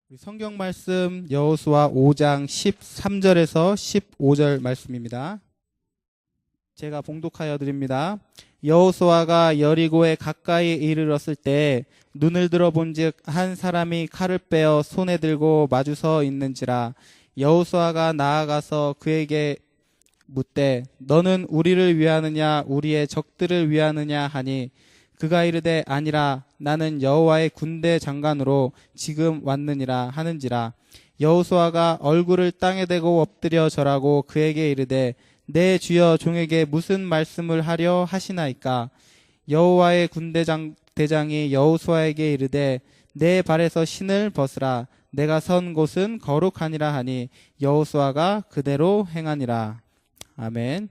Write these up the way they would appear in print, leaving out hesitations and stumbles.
우리 성경 말씀 여호수아 5장 13절에서 15절 말씀입니다. 제가 봉독하여 드립니다. 여호수아가 여리고에 가까이 이르렀을 때 눈을 들어본즉 한 사람이 칼을 빼어 손에 들고 마주서 있는지라. 여호수아가 나아가서 그에게 묻되 너는 우리를 위하느냐 우리의 적들을 위하느냐 하니 그가 이르되 아니라 나는 여호와의 군대 장관으로 지금 왔느니라 하는지라. 여호수아가 얼굴을 땅에 대고 엎드려 절하고 그에게 이르되 내 주여 종에게 무슨 말씀을 하려 하시나이까. 여호와의 군대 대장이 여호수아에게 이르되 내 발에서 신을 벗으라. 내가 선 곳은 거룩하니라 하니 여호수아가 그대로 행하니라. 아멘.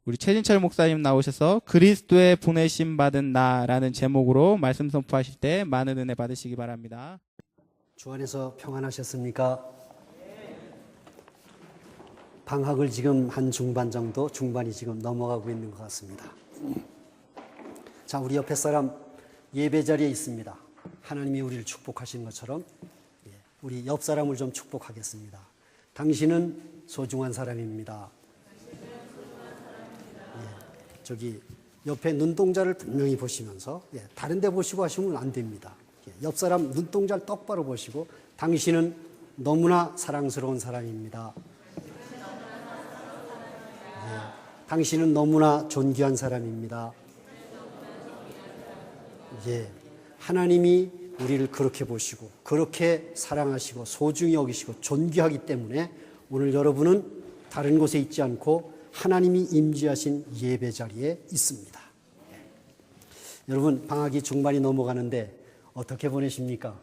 우리 최진철 목사님 나오셔서 그리스도의 보내심 받은 나라는 제목으로 말씀 선포하실 때 많은 은혜 받으시기 바랍니다. 주 안에서 평안하셨습니까? 방학을 지금 한 중반 정도, 중반이 지금 넘어가고 있는 것 같습니다. 자, 우리 옆에 사람 예배 자리에 있습니다. 하나님이 우리를 축복하시는 것처럼 우리 옆 사람을 좀 축복하겠습니다. 당신은 소중한 사람입니다. 저기 옆에 눈동자를 분명히 보시면서 다른 데 보시고 하시면 안 됩니다. 옆 사람 눈동자를 똑바로 보시고 당신은 너무나 사랑스러운 사람입니다. 당신은 너무나 존귀한 사람입니다. 하나님이 우리를 그렇게 보시고 그렇게 사랑하시고 소중히 여기시고 존귀하기 때문에 오늘 여러분은 다른 곳에 있지 않고 하나님이 임재하신 예배 자리에 있습니다. 여러분 방학이 중반이 넘어가는데 어떻게 보내십니까?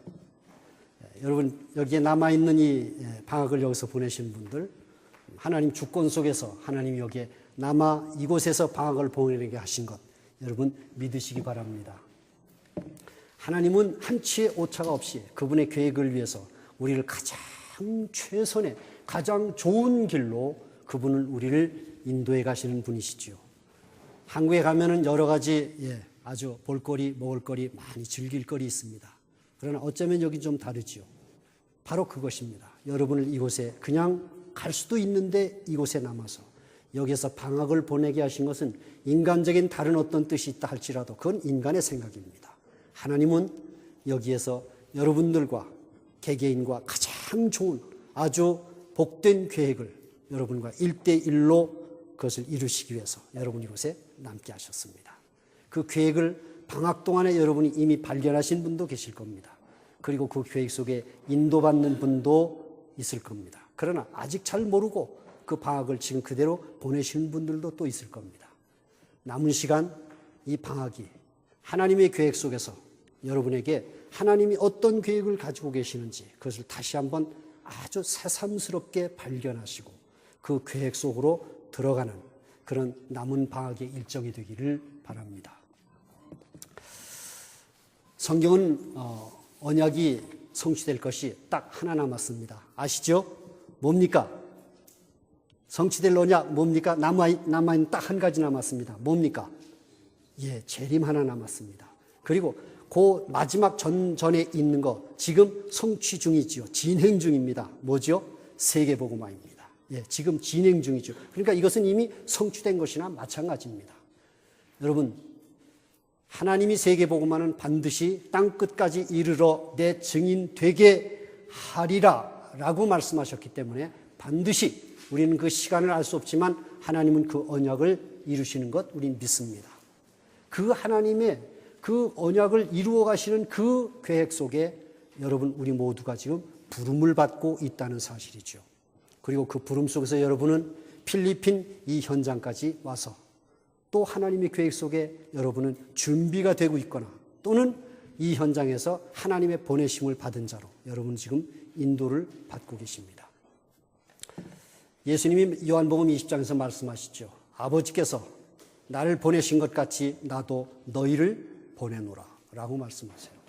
여러분 여기에 남아있는 이 방학을 여기서 보내신 분들 하나님 주권 속에서 하나님이 여기에 남아 이곳에서 방학을 보내게 하신 것 여러분 믿으시기 바랍니다. 하나님은 한치의 오차가 없이 그분의 계획을 위해서 우리를 가장 최선의 가장 좋은 길로 그분은 우리를 인도해 가시는 분이시지요. 한국에 가면은 여러 가지 아주 볼거리, 먹을거리, 많이 즐길거리 있습니다. 그러나 어쩌면 여기 좀 다르지요. 바로 그것입니다. 여러분을 이곳에 그냥 갈 수도 있는데 이곳에 남아서 여기에서 방학을 보내게 하신 것은 인간적인 다른 어떤 뜻이 있다 할지라도 그건 인간의 생각입니다. 하나님은 여기에서 여러분들과 개개인과 가장 좋은 아주 복된 계획을 여러분과 1대1로 그것을 이루시기 위해서 여러분 이곳에 남게 하셨습니다. 그 계획을 방학 동안에 여러분이 이미 발견하신 분도 계실 겁니다. 그리고 그 계획 속에 인도받는 분도 있을 겁니다. 그러나 아직 잘 모르고 그 방학을 지금 그대로 보내시는 분들도 또 있을 겁니다. 남은 시간 이 방학이 하나님의 계획 속에서 여러분에게 하나님이 어떤 계획을 가지고 계시는지 그것을 다시 한번 아주 새삼스럽게 발견하시고 그 계획 속으로 들어가는 그런 남은 방학의 일정이 되기를 바랍니다. 성경은 언약이 성취될 것이 딱 하나 남았습니다. 아시죠? 뭡니까? 성취될 언약 뭡니까? 남아있는 딱 한 가지 남았습니다. 뭡니까? 재림 하나 남았습니다. 그리고 그 마지막 전에 있는 거 지금 성취 중이지요. 진행 중입니다. 뭐죠? 세계복음화입니다. 지금 진행 중이죠. 그러니까 이것은 이미 성취된 것이나 마찬가지입니다. 여러분, 하나님이 세계복음화는 반드시 땅끝까지 이르러 내 증인 되게 하리라 라고 말씀하셨기 때문에 반드시 우리는 그 시간을 알 수 없지만 하나님은 그 언약을 이루시는 것 우리는 믿습니다. 그 하나님의 그 언약을 이루어 가시는 그 계획 속에 여러분 우리 모두가 지금 부름을 받고 있다는 사실이죠. 그리고 그 부름 속에서 여러분은 필리핀 이 현장까지 와서 또 하나님의 계획 속에 여러분은 준비가 되고 있거나 또는 이 현장에서 하나님의 보내심을 받은 자로 여러분 지금 인도를 받고 계십니다. 예수님이 요한복음 20장에서 말씀하시죠. 아버지께서 나를 보내신 것 같이 나도 너희를 보내노라 라고 말씀하세요.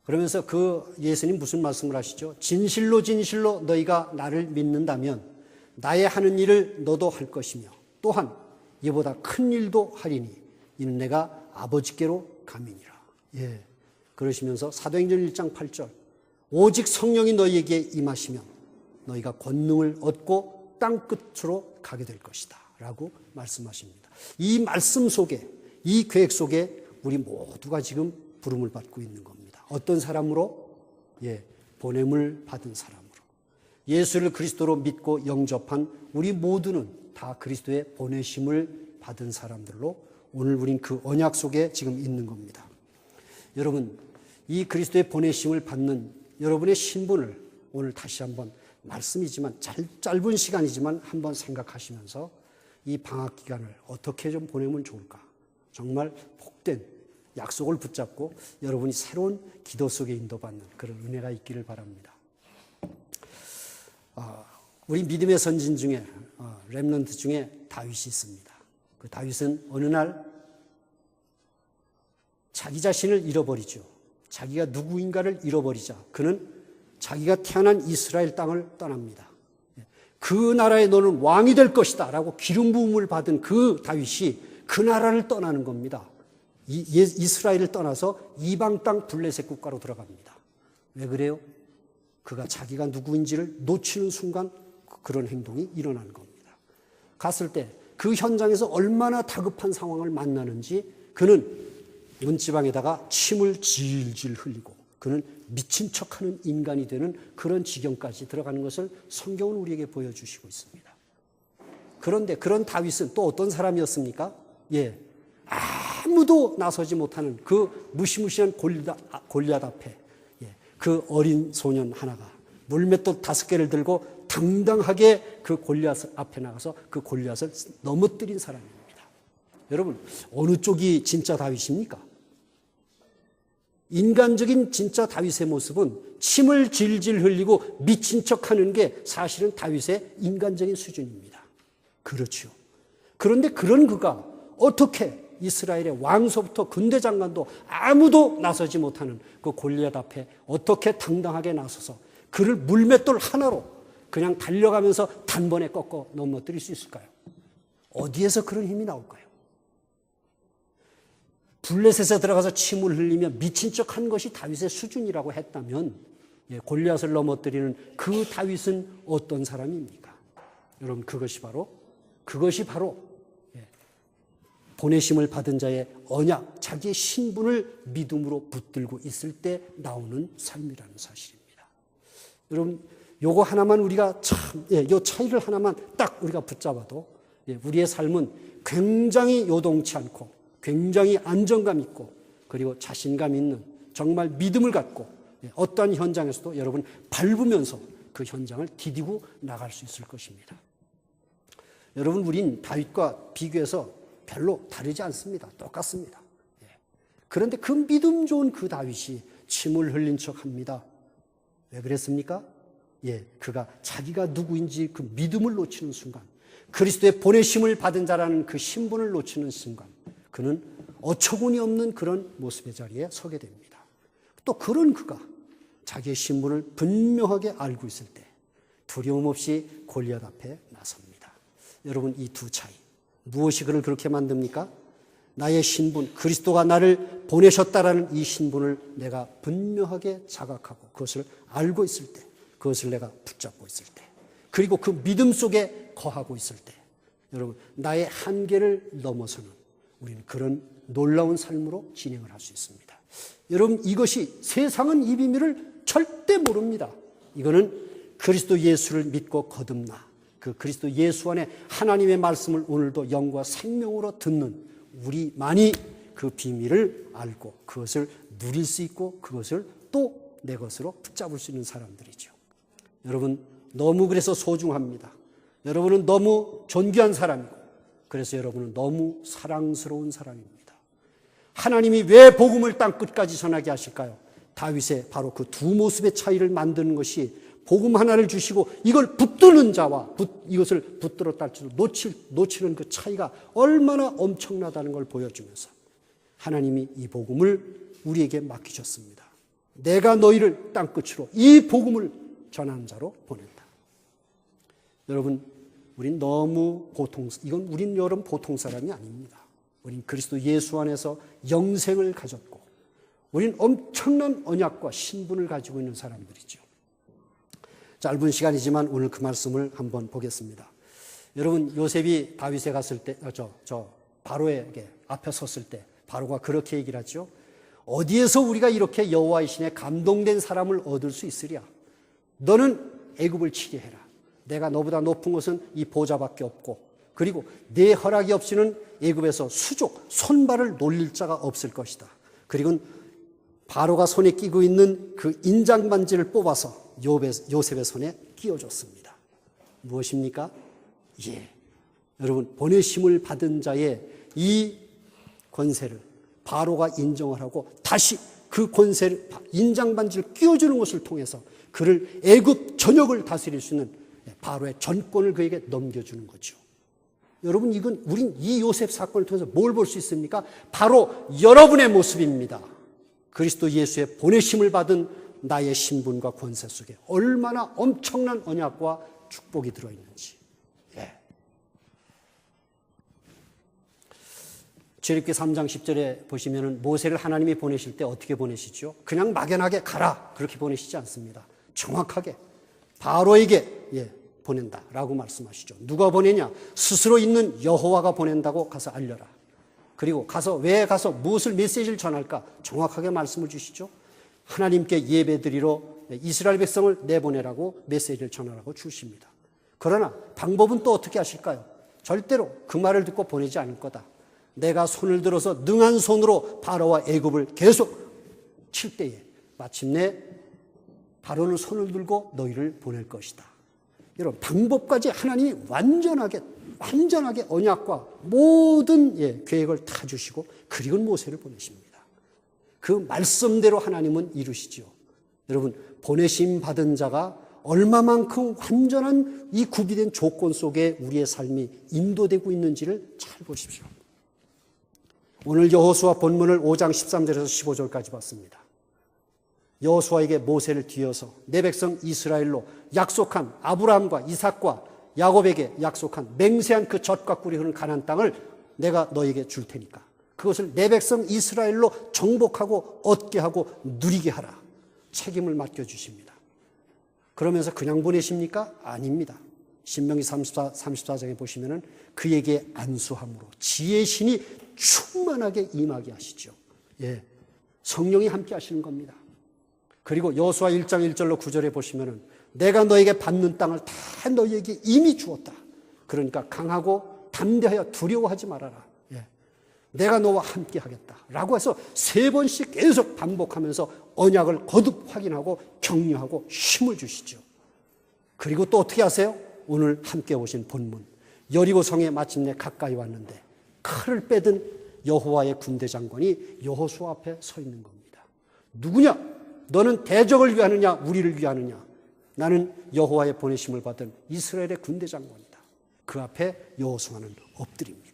그러면서 그 예수님 무슨 말씀을 하시죠? 진실로 진실로 너희가 나를 믿는다면 나의 하는 일을 너도 할 것이며 또한 이보다 큰 일도 하리니 이는 내가 아버지께로 감이니라. 그러시면서 사도행전 1장 8절 오직 성령이 너희에게 임하시면 너희가 권능을 얻고 땅끝으로 가게 될 것이다 라고 말씀하십니다. 이 말씀 속에, 이 계획 속에 우리 모두가 지금 부름을 받고 있는 겁니다. 어떤 사람으로? 보냄을 받은 사람으로. 예수를 그리스도로 믿고 영접한 우리 모두는 다 그리스도의 보내심을 받은 사람들로 오늘 우린 그 언약 속에 지금 있는 겁니다. 여러분, 이 그리스도의 보내심을 받는 여러분의 신분을 오늘 다시 한번 말씀이지만 짧은 시간이지만 한번 생각하시면서 이 방학 기간을 어떻게 좀 보내면 좋을까? 정말 복된 약속을 붙잡고 여러분이 새로운 기도 속에 인도받는 그런 은혜가 있기를 바랍니다. 우리 믿음의 선진 중에 렘넌트 중에 다윗이 있습니다. 그 다윗은 어느 날 자기 자신을 잃어버리죠. 자기가 누구인가를 잃어버리자 그는 자기가 태어난 이스라엘 땅을 떠납니다. 그 나라에 너는 왕이 될 것이다 라고 기름 부음을 받은 그 다윗이 그 나라를 떠나는 겁니다. 이스라엘을 떠나서 이방 땅 블레셋 국가로 들어갑니다. 왜 그래요? 그가 자기가 누구인지를 놓치는 순간 그런 행동이 일어나는 겁니다. 갔을 때 그 현장에서 얼마나 다급한 상황을 만나는지 그는 문지방에다가 침을 질질 흘리고 그는 미친 척하는 인간이 되는 그런 지경까지 들어가는 것을 성경은 우리에게 보여주시고 있습니다. 그런데 그런 다윗은 또 어떤 사람이었습니까? 아무도 나서지 못하는 그 무시무시한 골리앗 앞에 그 어린 소년 하나가 물맷돌 5개를 들고 당당하게 그 골리앗 앞에 나가서 그 골리앗을 넘어뜨린 사람입니다. 여러분, 어느 쪽이 진짜 다윗입니까? 인간적인 진짜 다윗의 모습은 침을 질질 흘리고 미친 척하는 게 사실은 다윗의 인간적인 수준입니다. 그렇죠. 그런데 그런 그가 어떻게 이스라엘의 왕서부터 군대 장관도 아무도 나서지 못하는 그 골리앗 앞에 어떻게 당당하게 나서서 그를 물맷돌 하나로 그냥 달려가면서 단번에 꺾어 넘어뜨릴 수 있을까요? 어디에서 그런 힘이 나올까요? 블레셋에 들어가서 침을 흘리며 미친 척한 것이 다윗의 수준이라고 했다면 골리앗을 넘어뜨리는 그 다윗은 어떤 사람입니까? 여러분, 그것이 바로 보내심을 받은 자의 언약, 자기의 신분을 믿음으로 붙들고 있을 때 나오는 삶이라는 사실입니다. 여러분, 요거 하나만 우리가 요 차이를 하나만 딱 우리가 붙잡아도 우리의 삶은 굉장히 요동치 않고 굉장히 안정감 있고 그리고 자신감 있는 정말 믿음을 갖고 어떠한 현장에서도 여러분 밟으면서 그 현장을 디디고 나갈 수 있을 것입니다. 여러분, 우린 다윗과 비교해서 별로 다르지 않습니다. 똑같습니다. 그런데 그 믿음 좋은 그 다윗이 침을 흘린 척합니다. 왜 그랬습니까? 그가 자기가 누구인지 그 믿음을 놓치는 순간, 그리스도의 보내심을 받은 자라는 그 신분을 놓치는 순간 그는 어처구니 없는 그런 모습의 자리에 서게 됩니다. 또 그런 그가 자기의 신분을 분명하게 알고 있을 때 두려움 없이 골리앗 앞에 나섭니다. 여러분, 이 두 차이 무엇이 그를 그렇게 만듭니까? 나의 신분, 그리스도가 나를 보내셨다라는 이 신분을 내가 분명하게 자각하고 그것을 알고 있을 때, 그것을 내가 붙잡고 있을 때, 그리고 그 믿음 속에 거하고 있을 때, 여러분, 나의 한계를 넘어서는 우리는 그런 놀라운 삶으로 진행을 할 수 있습니다. 여러분, 이것이 세상은 이 비밀을 절대 모릅니다. 이거는 그리스도 예수를 믿고 거듭나 그 그리스도 예수 안에 하나님의 말씀을 오늘도 영과 생명으로 듣는 우리만이 그 비밀을 알고 그것을 누릴 수 있고 그것을 또 내 것으로 붙잡을 수 있는 사람들이죠. 여러분, 너무 그래서 소중합니다. 여러분은 너무 존귀한 사람이고 그래서 여러분은 너무 사랑스러운 사람입니다. 하나님이 왜 복음을 땅 끝까지 전하게 하실까요? 다윗의 바로 그 두 모습의 차이를 만드는 것이 복음 하나를 주시고 이걸 붙드는 자와 이것을 붙들었다 할지라도 놓치는 그 차이가 얼마나 엄청나다는 걸 보여주면서 하나님이 이 복음을 우리에게 맡기셨습니다. 내가 너희를 땅끝으로 이 복음을 전하는 자로 보낸다. 여러분, 우린 너무 우린 여러분 보통 사람이 아닙니다. 우린 그리스도 예수 안에서 영생을 가졌고 우린 엄청난 언약과 신분을 가지고 있는 사람들이죠. 짧은 시간이지만 오늘 그 말씀을 한번 보겠습니다. 여러분, 요셉이 다윗에 갔을 때, 바로에게 앞에 섰을 때 바로가 그렇게 얘기를 하죠. 어디에서 우리가 이렇게 여호와의 신에 감동된 사람을 얻을 수 있으랴? 너는 애굽을 치게 해라. 내가 너보다 높은 곳은 이 보좌밖에 없고, 그리고 내 허락이 없이는 애굽에서 수족 손발을 놀릴 자가 없을 것이다. 그리고 바로가 손에 끼고 있는 그 인장 반지를 뽑아서 요셉의 손에 끼워줬습니다. 무엇입니까? 여러분, 보내심을 받은 자의 이 권세를 바로가 인정을 하고 다시 그 권세를, 인장 반지를 끼워주는 것을 통해서 그를 애굽 전역을 다스릴 수 있는 바로의 전권을 그에게 넘겨주는 거죠. 여러분, 우린 이 요셉 사건을 통해서 뭘 볼 수 있습니까? 바로 여러분의 모습입니다. 그리스도 예수의 보내심을 받은 나의 신분과 권세 속에 얼마나 엄청난 언약과 축복이 들어있는지. 출애굽기 3장 10절에 보시면은 모세를 하나님이 보내실 때 어떻게 보내시죠? 그냥 막연하게 가라 그렇게 보내시지 않습니다. 정확하게 바로에게 보낸다라고 말씀하시죠. 누가 보내냐? 스스로 있는 여호와가 보낸다고 가서 알려라. 그리고 왜 가서 무엇을 메시지를 전할까? 정확하게 말씀을 주시죠. 하나님께 예배드리러 이스라엘 백성을 내보내라고 메시지를 전하라고 주십니다. 그러나 방법은 또 어떻게 하실까요? 절대로 그 말을 듣고 보내지 않을 거다. 내가 손을 들어서 능한 손으로 바로와 애굽을 계속 칠 때에 마침내 바로는 손을 들고 너희를 보낼 것이다. 여러분, 방법까지 하나님이 완전하게 언약과 모든 계획을 다 주시고 그리고 모세를 보내십니다. 그 말씀대로 하나님은 이루시죠. 여러분, 보내심 받은 자가 얼마만큼 완전한 이 구비된 조건 속에 우리의 삶이 인도되고 있는지를 잘 보십시오. 오늘 여호수아 본문을 5장 13절에서 15절까지 봤습니다. 여호수아에게 모세를 뒤어서 내 백성 이스라엘로 약속한 아브라함과 이삭과 야곱에게 약속한 맹세한 그 젖과 꿀이 흐르는 가나안 땅을 내가 너에게 줄 테니까 그것을 내 백성 이스라엘로 정복하고 얻게 하고 누리게 하라. 책임을 맡겨주십니다. 그러면서 그냥 보내십니까? 아닙니다. 신명기 34장에 보시면은 그에게 안수함으로 지혜의 신이 충만하게 임하게 하시죠. 성령이 함께 하시는 겁니다. 그리고 여호수아 1장 1절로 9절에 보시면은 내가 너에게 받는 땅을 다 너에게 이미 주었다. 그러니까 강하고 담대하여 두려워하지 말아라. 내가 너와 함께 하겠다. 라고 해서 3번씩 계속 반복하면서 언약을 거듭 확인하고 격려하고 힘을 주시죠. 그리고 또 어떻게 하세요? 오늘 함께 오신 본문. 여리고 성에 마침내 가까이 왔는데 칼을 빼든 여호와의 군대 장관이 여호수아 앞에 서 있는 겁니다. 누구냐? 너는 대적을 위하느냐? 우리를 위하느냐? 나는 여호와의 보내심을 받은 이스라엘의 군대 장관이다. 그 앞에 여호수아는 엎드립니다.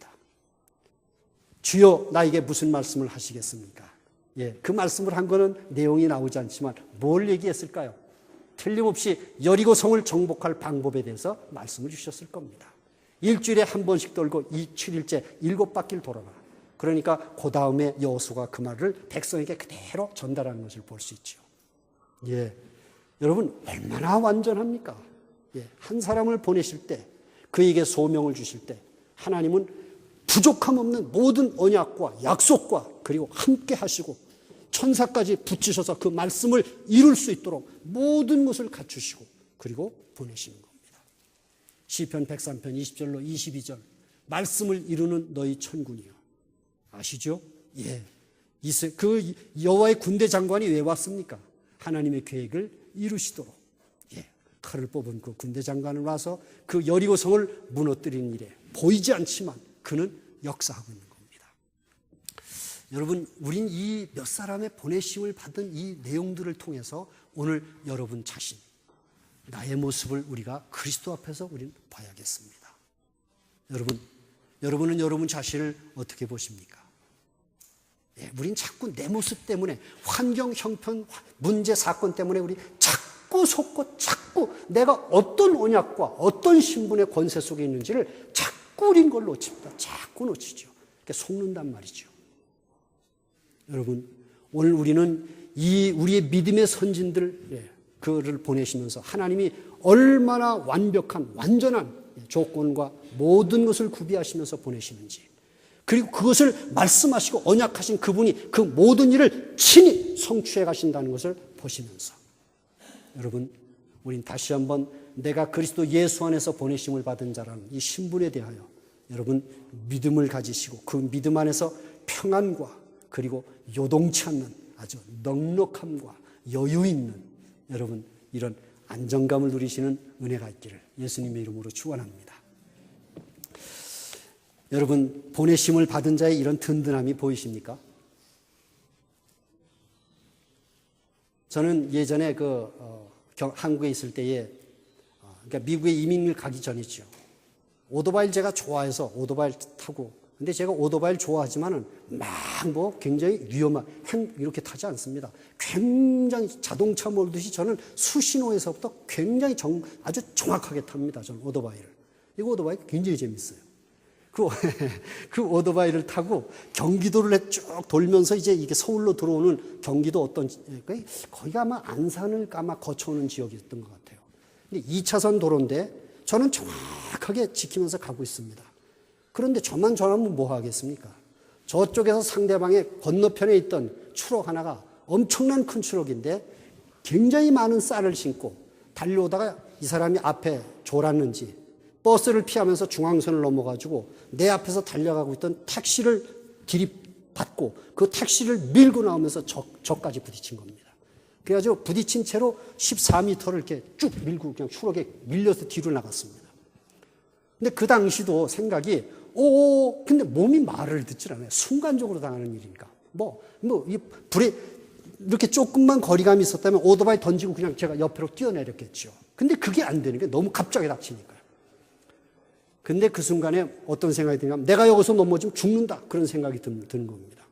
주여 나에게 무슨 말씀을 하시겠습니까? 그 말씀을 한 거는 내용이 나오지 않지만 뭘 얘기했을까요? 틀림없이 여리고 성을 정복할 방법에 대해서 말씀을 주셨을 겁니다. 일주일에 한 번씩 돌고 7일째 7바퀴를 돌아라. 그러니까 그 다음에 여호수아가 그 말을 백성에게 그대로 전달하는 것을 볼 수 있죠. 여러분 얼마나 완전합니까? 한 사람을 보내실 때 그에게 소명을 주실 때 하나님은 부족함 없는 모든 언약과 약속과 그리고 함께 하시고 천사까지 붙이셔서 그 말씀을 이룰 수 있도록 모든 것을 갖추시고 그리고 보내시는 겁니다. 시편 103편 20절로 22절 말씀을 이루는 너희 천군이여. 아시죠? 그 여호와의 군대 장관이 왜 왔습니까? 하나님의 계획을 이루시도록 칼을 뽑은 그 군대 장관을 와서 그 여리고 성을 무너뜨린 일에 보이지 않지만 그는 역사하고 있는 겁니다. 여러분, 우린 이 몇 사람의 보내심을 받은 이 내용들을 통해서 오늘 여러분 자신, 나의 모습을 우리가 그리스도 앞에서 우리는 봐야겠습니다. 여러분은 여러분 자신을 어떻게 보십니까? 우린 자꾸 내 모습 때문에 환경, 형편, 문제, 사건 때문에 우리 자꾸 속고 자꾸 내가 어떤 언약과 어떤 신분의 권세 속에 있는지를 자꾸 우린 걸 놓칩니다. 자꾸 놓치죠. 속는단 말이죠. 여러분, 오늘 우리는 이 우리의 믿음의 선진들 그를 보내시면서 하나님이 얼마나 완벽한 완전한 조건과 모든 것을 구비하시면서 보내시는지, 그리고 그것을 말씀하시고 언약하신 그분이 그 모든 일을 친히 성취해 가신다는 것을 보시면서, 여러분, 우린 다시 한번 내가 그리스도 예수 안에서 보내심을 받은 자라는 이 신분에 대하여 여러분 믿음을 가지시고 그 믿음 안에서 평안과 그리고 요동치 않는 아주 넉넉함과 여유 있는 여러분 이런 안정감을 누리시는 은혜가 있기를 예수님의 이름으로 축원합니다. 여러분, 보내심을 받은 자의 이런 든든함이 보이십니까? 저는 예전에 한국에 있을 때에, 그러니까 미국에 이민을 가기 전이죠. 오토바이를 제가 좋아해서 오토바이를 타고, 근데 제가 오토바이를 좋아하지만은 굉장히 이렇게 타지 않습니다. 굉장히 자동차 몰듯이 저는 수신호에서부터 굉장히 아주 정확하게 탑니다. 저는 오토바이를. 이거 오토바이 굉장히 재밌어요. 그 오토바이를 타고 경기도를 쭉 돌면서 이제 이게 서울로 들어오는 경기도 거기가 아마 안산을 아마 거쳐오는 지역이었던 것 같아요. 근데 2차선 도로인데 저는 정확하게 지키면서 가고 있습니다. 그런데 저만 저라면 뭐 하겠습니까? 저쪽에서 상대방의 건너편에 있던 추럭 하나가 엄청난 큰 추럭인데 굉장히 많은 쌀을 신고 달려오다가 이 사람이 앞에 졸았는지 버스를 피하면서 중앙선을 넘어가지고 내 앞에서 달려가고 있던 택시를 들이받고 그 택시를 밀고 나오면서 저까지 부딪힌 겁니다. 그래가지고 부딪힌 채로 14m를 이렇게 쭉 밀고 그냥 추럭에 밀려서 뒤로 나갔습니다. 근데 그 당시도 생각이 근데 몸이 말을 듣질 않아요. 순간적으로 당하는 일이니까. 이 불에 이렇게 조금만 거리감이 있었다면 오토바이 던지고 그냥 제가 옆으로 뛰어내렸겠죠. 근데 그게 안 되는 게 너무 갑자기 닥치니까요. 근데 그 순간에 어떤 생각이 드냐면 내가 여기서 넘어지면 죽는다. 그런 생각이 드는 겁니다.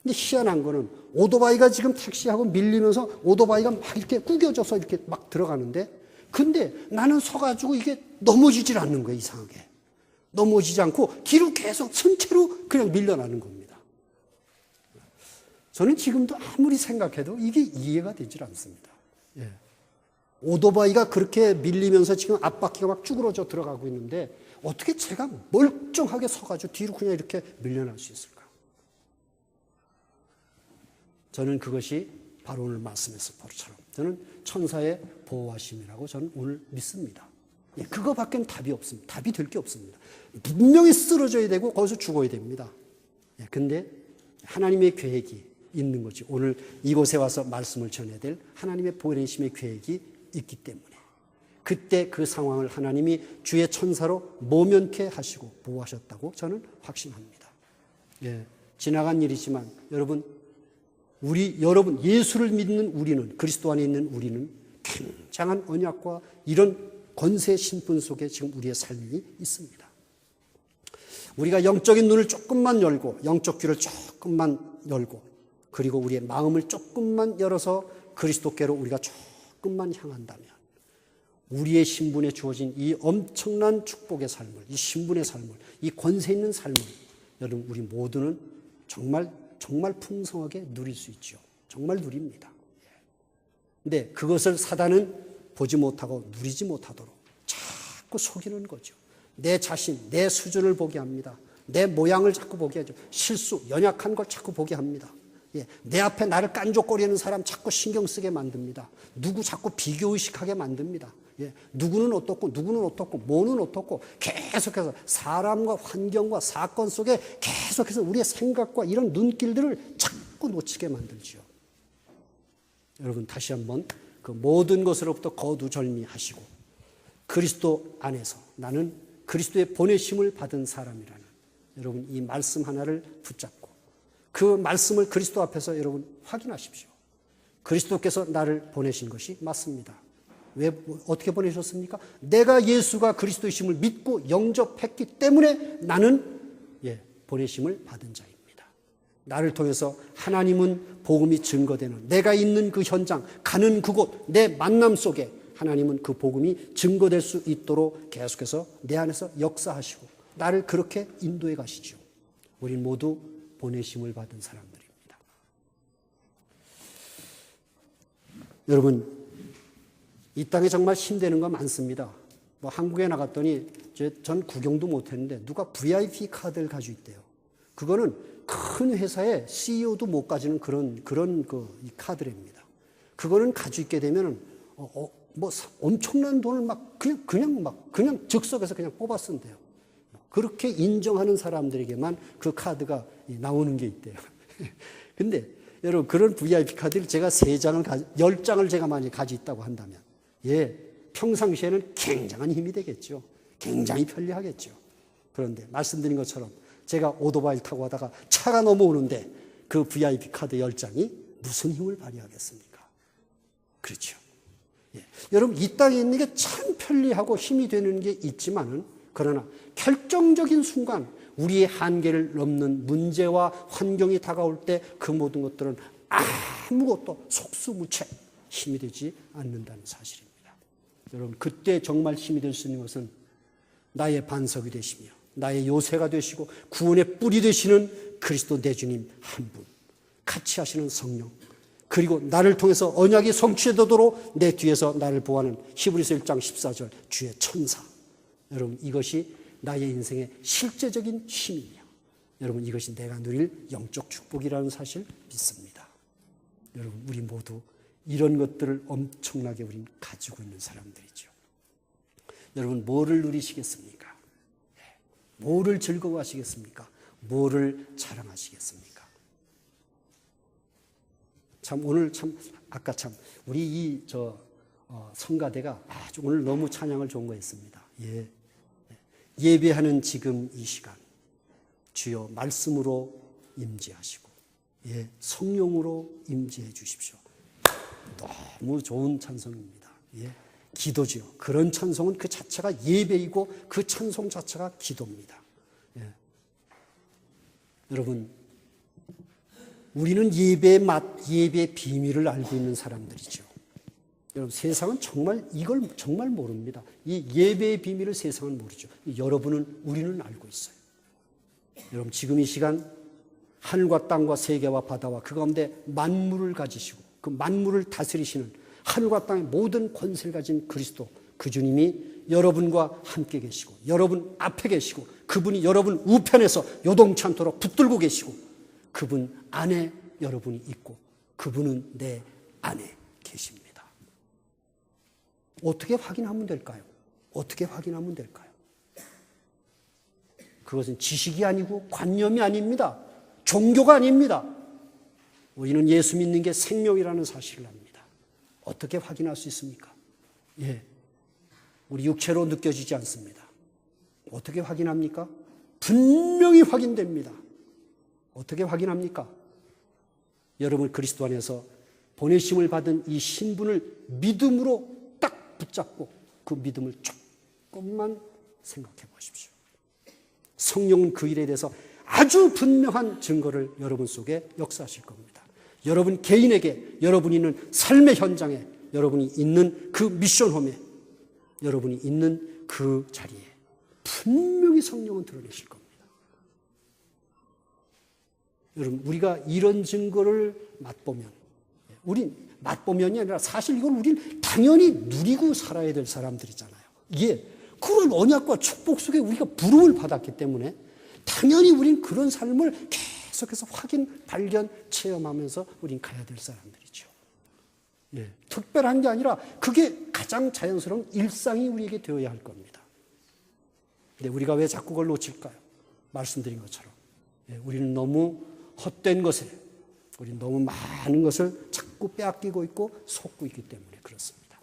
근데 희한한 거는 오토바이가 지금 택시하고 밀리면서 오토바이가 막 이렇게 구겨져서 이렇게 막 들어가는데 근데 나는 서가지고 이게 넘어지질 않는 거예요. 이상하게. 넘어지지 않고 뒤로 계속 선체로 그냥 밀려나는 겁니다. 저는 지금도 아무리 생각해도 이게 이해가 되질 않습니다. 예. 오토바이가 그렇게 밀리면서 지금 앞바퀴가 막 쭈그러져 들어가고 있는데 어떻게 제가 멀쩡하게 서가지고 뒤로 그냥 이렇게 밀려날 수 있을까? 저는 그것이 바로 오늘 말씀에서 바로처럼 저는 천사의 보호하심이라고 저는 오늘 믿습니다. 예, 그거밖에 답이 없습니다. 답이 될 게 없습니다. 분명히 쓰러져야 되고 거기서 죽어야 됩니다. 예, 근데 하나님의 계획이 있는 거지. 오늘 이곳에 와서 말씀을 전해야 될 하나님의 보내심의 계획이 있기 때문에 그때 그 상황을 하나님이 주의 천사로 모면케 하시고 보호하셨다고 저는 확신합니다. 예, 지나간 일이지만 여러분 예수를 믿는 우리는, 그리스도 안에 있는 우리는 굉장한 언약과 이런 권세 신분 속에 지금 우리의 삶이 있습니다. 우리가 영적인 눈을 조금만 열고 영적 귀를 조금만 열고 그리고 우리의 마음을 조금만 열어서 그리스도께로 우리가 조금만 향한다면 우리의 신분에 주어진 이 엄청난 축복의 삶을, 이 신분의 삶을, 이 권세 있는 삶을 여러분 우리 모두는 정말 풍성하게 누릴 수 있죠. 정말 누립니다. 근데 그것을 사단은 보지 못하고 누리지 못하도록 자꾸 속이는 거죠. 내 자신, 내 수준을 보게 합니다. 내 모양을 자꾸 보게 하죠. 실수, 연약한 걸 자꾸 보게 합니다. 예, 내 앞에 나를 깐족거리는 사람 자꾸 신경 쓰게 만듭니다. 누구 자꾸 비교의식하게 만듭니다. 예, 누구는 어떻고 누구는 어떻고 뭐는 어떻고 계속해서 사람과 환경과 사건 속에 계속해서 우리의 생각과 이런 눈길들을 자꾸 놓치게 만들죠. 여러분 다시 한번 그 모든 것으로부터 거두절미하시고 그리스도 안에서 나는 그리스도의 보내심을 받은 사람이라는 여러분 이 말씀 하나를 붙잡고 그 말씀을 그리스도 앞에서 여러분 확인하십시오. 그리스도께서 나를 보내신 것이 맞습니다. 왜 어떻게 보내셨습니까? 내가 예수가 그리스도이심을 믿고 영접했기 때문에 나는 보내심을 받은 자입니다. 나를 통해서 하나님은 복음이 증거되는 내가 있는 그 현장, 가는 그곳, 내 만남 속에 하나님은 그 복음이 증거될 수 있도록 계속해서 내 안에서 역사하시고 나를 그렇게 인도해 가시죠. 우린 모두 보내심을 받은 사람들입니다. 여러분, 이 땅에 정말 힘되는 거 많습니다. 뭐 한국에 나갔더니 전 구경도 못했는데 누가 VIP 카드를 가지고 있대요. 그거는 큰 회사의 CEO도 못 가지는 그런 이 카드랍니다. 그거는 가지고 있게 되면은 뭐 엄청난 돈을 막 그냥 즉석에서 그냥 뽑아 쓴대요. 그렇게 인정하는 사람들에게만 그 카드가 나오는 게 있대요. 근데 여러분, 그런 VIP 카드를 제가 10장을 제가 만약에 가지고 있다고 한다면, 평상시에는 굉장한 힘이 되겠죠. 굉장히 편리하겠죠. 그런데 말씀드린 것처럼 제가 오토바이를 타고 가다가 차가 넘어오는데 그 VIP 카드 10장이 무슨 힘을 발휘하겠습니까? 그렇죠. 여러분, 이 땅에 있는 게 참 편리하고 힘이 되는 게 있지만은, 그러나 결정적인 순간 우리의 한계를 넘는 문제와 환경이 다가올 때 그 모든 것들은 아무것도 속수무책 힘이 되지 않는다는 사실입니다. 여러분, 그때 정말 힘이 될 수 있는 것은 나의 반석이 되시며 나의 요새가 되시고 구원의 뿔이 되시는 그리스도 내 주님 한 분, 같이 하시는 성령, 그리고 나를 통해서 언약이 성취되도록 내 뒤에서 나를 보호하는 히브리서 1장 14절 주의 천사. 여러분, 이것이 나의 인생의 실제적인 힘이며, 여러분, 이것이 내가 누릴 영적 축복이라는 사실 믿습니다. 여러분, 우리 모두 이런 것들을 엄청나게 우린 가지고 있는 사람들이죠. 여러분, 뭐를 누리시겠습니까? 뭐를 즐거워하시겠습니까? 뭐를 자랑하시겠습니까? 참, 오늘 아까 우리 성가대가 아주 오늘 너무 찬양을 좋은 거 했습니다. 예배하는 지금 이 시간, 주여 말씀으로 임재하시고, 성령으로 임재해 주십시오. 너무 좋은 찬송입니다. 기도지요. 그런 찬송은 그 자체가 예배이고 그 찬송 자체가 기도입니다. 여러분, 우리는 예배의 맛, 예배의 비밀을 알고 있는 사람들이죠. 여러분, 세상은 이걸 정말 모릅니다. 이 예배의 비밀을 세상은 모르죠. 우리는 알고 있어요. 여러분, 지금 이 시간 하늘과 땅과 세계와 바다와 그 가운데 만물을 가지시고 그 만물을 다스리시는 하늘과 땅의 모든 권세를 가진 그리스도, 그 주님이 여러분과 함께 계시고 여러분 앞에 계시고 그분이 여러분 우편에서 요동치 않도록 붙들고 계시고 그분 안에 여러분이 있고 그분은 내 안에 계십니다. 어떻게 확인하면 될까요? 어떻게 확인하면 될까요? 그것은 지식이 아니고 관념이 아닙니다. 종교가 아닙니다. 우리는 예수 믿는 게 생명이라는 사실을 압니다. 어떻게 확인할 수 있습니까? 우리 육체로 느껴지지 않습니다. 어떻게 확인합니까? 분명히 확인됩니다. 어떻게 확인합니까? 여러분 그리스도 안에서 보내심을 받은 이 신분을 믿음으로 딱 붙잡고 그 믿음을 조금만 생각해 보십시오. 성령은 그 일에 대해서 아주 분명한 증거를 여러분 속에 역사하실 겁니다. 여러분 개인에게, 여러분이 있는 삶의 현장에, 여러분이 있는 그 미션홈에, 여러분이 있는 그 자리에 분명히 성령은 드러내실 겁니다. 여러분, 우리가 이런 증거를 맛보면, 우린 맛보면이 아니라 사실 이걸 우린 당연히 누리고 살아야 될 사람들이잖아요. 그런 언약과 축복 속에 우리가 부름을 받았기 때문에 당연히 우린 그런 삶을 계속해서 확인, 발견, 체험하면서 우린 가야 될 사람들이죠. 특별한 게 아니라 그게 가장 자연스러운 일상이 우리에게 되어야 할 겁니다. 근데 우리가 왜 자꾸 그걸 놓칠까요? 말씀드린 것처럼 우리는 너무 헛된 것에, 우리는 너무 많은 것을 자꾸 빼앗기고 있고 속고 있기 때문에 그렇습니다.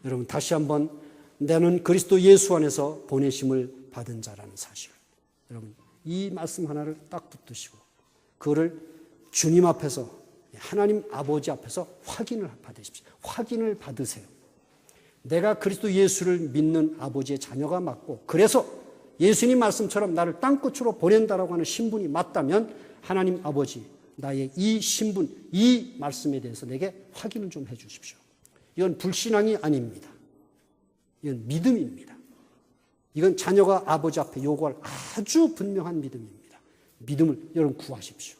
여러분 다시 한번 나는 그리스도 예수 안에서 보내심을 받은 자라는 사실, 여러분 이 말씀 하나를 딱 붙드시고 그거를 주님 앞에서, 하나님 아버지 앞에서 확인을 받으십시오. 확인을 받으세요. 내가 그리스도 예수를 믿는 아버지의 자녀가 맞고, 그래서 예수님 말씀처럼 나를 땅끝으로 보낸다라고 하는 신분이 맞다면 하나님 아버지, 나의 이 신분, 이 말씀에 대해서 내게 확인을 좀 해 주십시오. 이건 불신앙이 아닙니다. 이건 믿음입니다. 이건 자녀가 아버지 앞에 요구할 아주 분명한 믿음입니다. 믿음을 여러분 구하십시오.